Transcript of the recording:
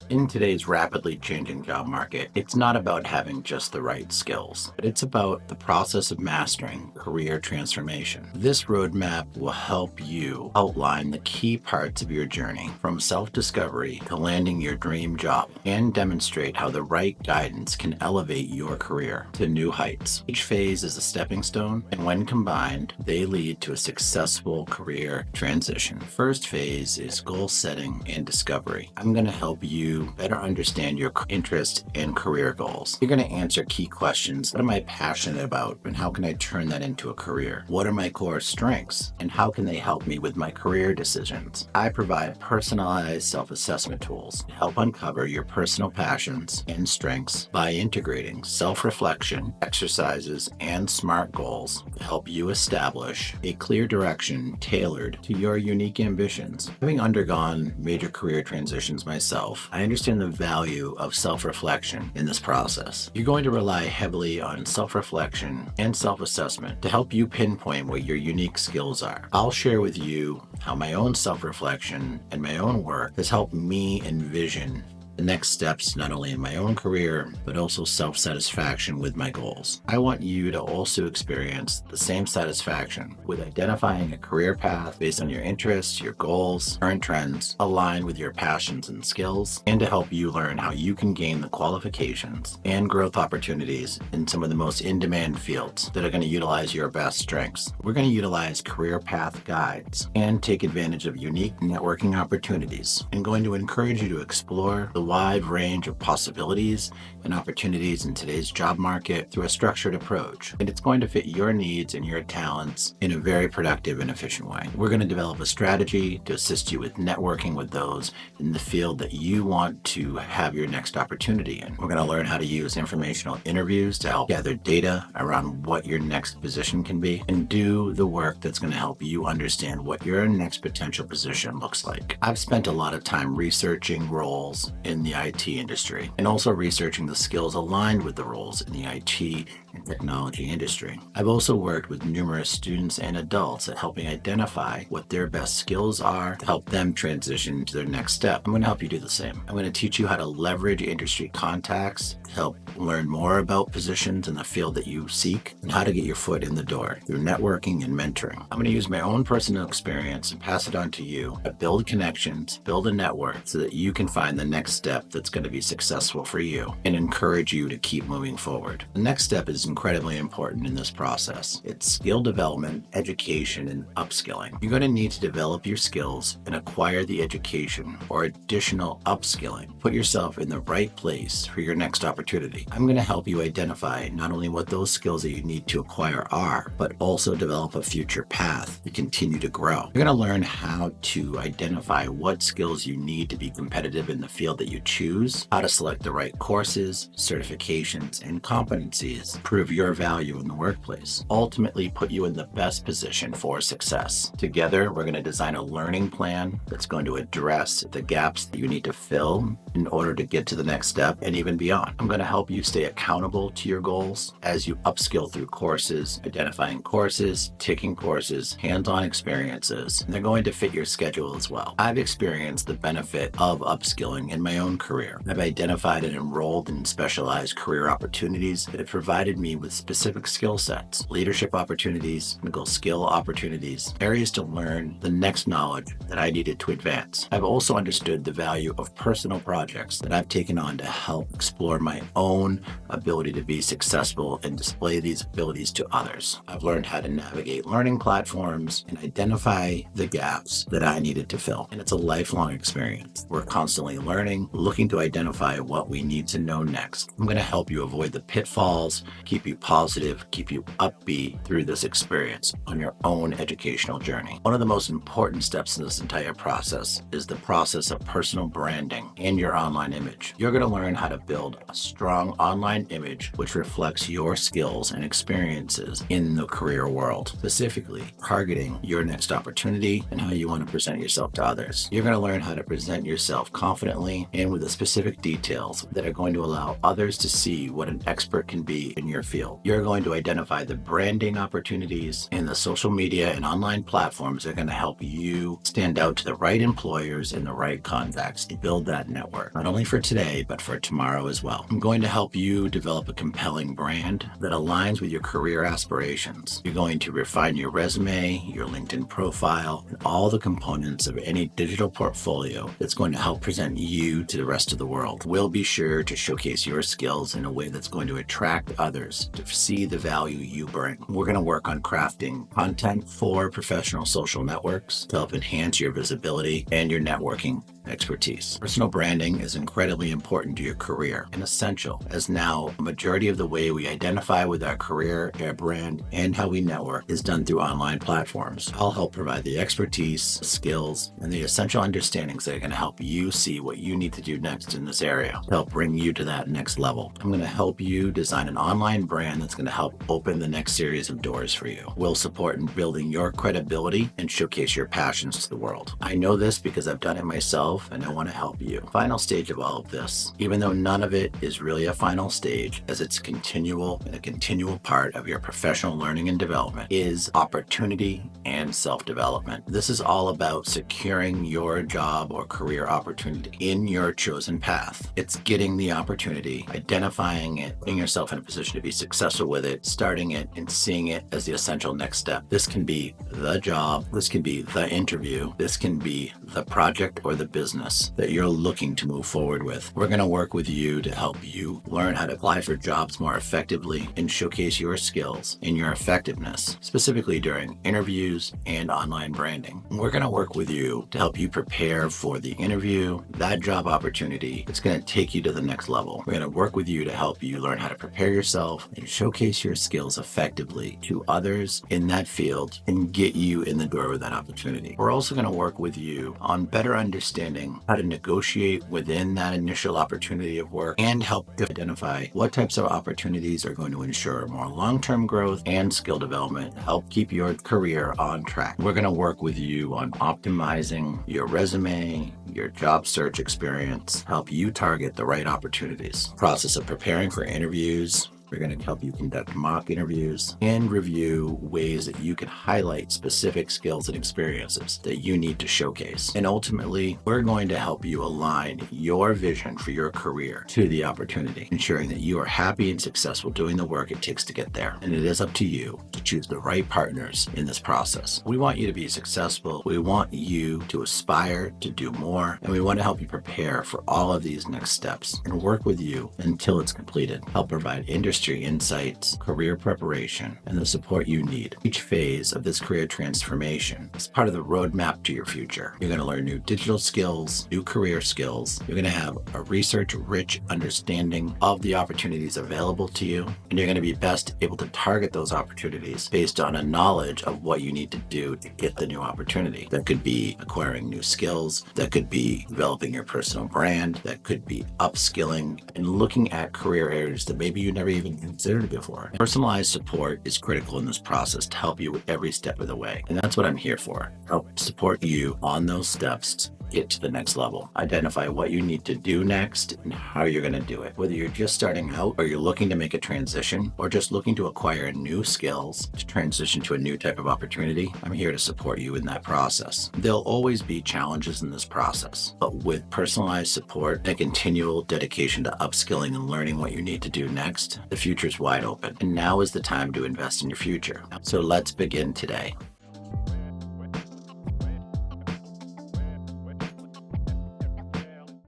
In today's rapidly changing job market, it's not about having just the right skills, but it's about the process of mastering career transformation. This roadmap will help you outline the key parts of your journey from self-discovery to landing your dream job and demonstrate how the right guidance can elevate your career to new heights. Each phase is a stepping stone, and when combined, they lead to a successful career transition. First phase is goal setting and discovery. I'm going to help you better understand your interest and career goals. You're going to answer key questions. What am I passionate about, and how can I turn that into a career? What are my core strengths, and how can they help me with my career decisions? I provide personalized self-assessment tools to help uncover your personal passions and strengths by integrating self-reflection, exercises, and SMART goals to help you establish a clear direction tailored to your unique ambitions. Having undergone major career transitions myself, I understand the value of self-reflection in this process. You're going to rely heavily on self-reflection and self-assessment to help you pinpoint what your unique skills are. I'll share with you how my own self-reflection and my own work has helped me envision the next steps, not only in my own career, but also self-satisfaction with my goals. I want you to also experience the same satisfaction with identifying a career path based on your interests, your goals, current trends, aligned with your passions and skills, and to help you learn how you can gain the qualifications and growth opportunities in some of the most in-demand fields that are going to utilize your best strengths. We're going to utilize career path guides and take advantage of unique networking opportunities. I'm going to encourage you to explore the wide range of possibilities and opportunities in today's job market through a structured approach. And it's going to fit your needs and your talents in a very productive and efficient way. We're going to develop a strategy to assist you with networking with those in the field that you want to have your next opportunity in. We're going to learn how to use informational interviews to help gather data around what your next position can be and do the work that's going to help you understand what your next potential position looks like. I've spent a lot of time researching roles in the IT industry and also researching the skills aligned with the roles in the IT and technology industry. I've also worked with numerous students and adults at helping identify what their best skills are to help them transition to their next step. I'm going to help you do the same. I'm going to teach you how to leverage industry contacts to help learn more about positions in the field that you seek and how to get your foot in the door through networking and mentoring. I'm going to use my own personal experience and pass it on to you to build connections, build a network so that you can find the next step that's going to be successful for you and encourage you to keep moving forward. The next step is incredibly important in this process. It's skill development, education, and upskilling. You're going to need to develop your skills and acquire the education or additional upskilling. Put yourself in the right place for your next opportunity. I'm going to help you identify not only what those skills that you need to acquire are, but also develop a future path to continue to grow. You're going to learn how to identify what skills you need to be competitive in the field that you choose, how to select the right courses, certifications, and competencies, prove your value in the workplace, ultimately put you in the best position for success. Together, we're going to design a learning plan that's going to address the gaps that you need to fill in order to get to the next step and even beyond. I'm going to help you stay accountable to your goals as you upskill through courses, identifying courses, taking courses, hands-on experiences, and they're going to fit your schedule as well. I've experienced the benefit of upskilling in my own career. I've identified and enrolled in specialized career opportunities that have provided me with specific skill sets, leadership opportunities, technical skill opportunities, areas to learn the next knowledge that I needed to advance. I've also understood the value of personal projects that I've taken on to help explore my own ability to be successful and display these abilities to others. I've learned how to navigate learning platforms and identify the gaps that I needed to fill. And it's a lifelong experience. We're constantly learning, looking to identify what we need to know next. I'm going to help you avoid the pitfalls, keep you positive, keep you upbeat through this experience on your own educational journey. One of the most important steps in this entire process is the process of personal branding and your online image. You're going to learn how to build a strong online image which reflects your skills and experiences in the career world, specifically targeting your next opportunity and how you want to present yourself to others. You're going to learn how to present yourself confidently and with the specific details that are going to allow others to see what an expert can be in your your field. You're going to identify the branding opportunities and the social media and online platforms that are going to help you stand out to the right employers in the right contacts to build that network, not only for today, but for tomorrow as well. I'm going to help you develop a compelling brand that aligns with your career aspirations. You're going to refine your resume, your LinkedIn profile, and all the components of any digital portfolio that's going to help present you to the rest of the world. We'll be sure to showcase your skills in a way that's going to attract others to see the value you bring. We're going to work on crafting content for professional social networks to help enhance your visibility and your networking expertise. Personal branding is incredibly important to your career and essential, as now a majority of the way we identify with our career, our brand, and how we network is done through online platforms. I'll help provide the expertise, skills, and the essential understandings that are going to help you see what you need to do next in this area to help bring you to that next level. I'm going to help you design an online brand that's going to help open the next series of doors for you. We'll support in building your credibility and showcase your passions to the world. I know this because I've done it myself, and I want to help you. Final stage of all of this, even though none of it is really a final stage, as it's continual and a continual part of your professional learning and development, is opportunity and self-development. This is all about securing your job or career opportunity in your chosen path. It's getting the opportunity, identifying it, putting yourself in a position to be successful with it, starting it, and seeing it as the essential next step. This can be the job, this can be the interview, this can be the project or the business that you're looking to move forward with. We're going to work with you to help you learn how to apply for jobs more effectively and showcase your skills and your effectiveness, specifically during interviews and online branding. We're going to work with you to help you prepare for the interview, that job opportunity that's going to take you to the next level. We're going to work with you to help you learn how to prepare yourself and showcase your skills effectively to others in that field and get you in the door with that opportunity. We're also going to work with you on better understanding how to negotiate within that initial opportunity of work and help to identify what types of opportunities are going to ensure more long-term growth and skill development to help keep your career on track. We're going to work with you on optimizing your resume, your job search experience, help you target the right opportunities. Process of preparing for interviews. We're going to help you conduct mock interviews and review ways that you can highlight specific skills and experiences that you need to showcase. And ultimately, we're going to help you align your vision for your career to the opportunity, ensuring that you are happy and successful doing the work it takes to get there. And it is up to you to choose the right partners in this process. We want you to be successful. We want you to aspire to do more. And we want to help you prepare for all of these next steps and work with you until it's completed. Help provide industry insights, career preparation, and the support you need. Each phase of this career transformation is part of the roadmap to your future. You're going to learn new digital skills, new career skills. You're going to have a research-rich understanding of the opportunities available to you, and you're going to be best able to target those opportunities based on a knowledge of what you need to do to get the new opportunity. That could be acquiring new skills, that could be developing your personal brand, that could be upskilling and looking at career areas that maybe you never even considered before. Personalized support is critical in this process to help you with every step of the way. And that's what I'm here for. Help support you on those steps get to the next level. Identify what you need to do next and how you're going to do it. Whether you're just starting out or you're looking to make a transition or just looking to acquire new skills to transition to a new type of opportunity, I'm here to support you in that process. There'll always be challenges in this process, but with personalized support and a continual dedication to upskilling and learning what you need to do next, the future is wide open. And now is the time to invest in your future. So let's begin today.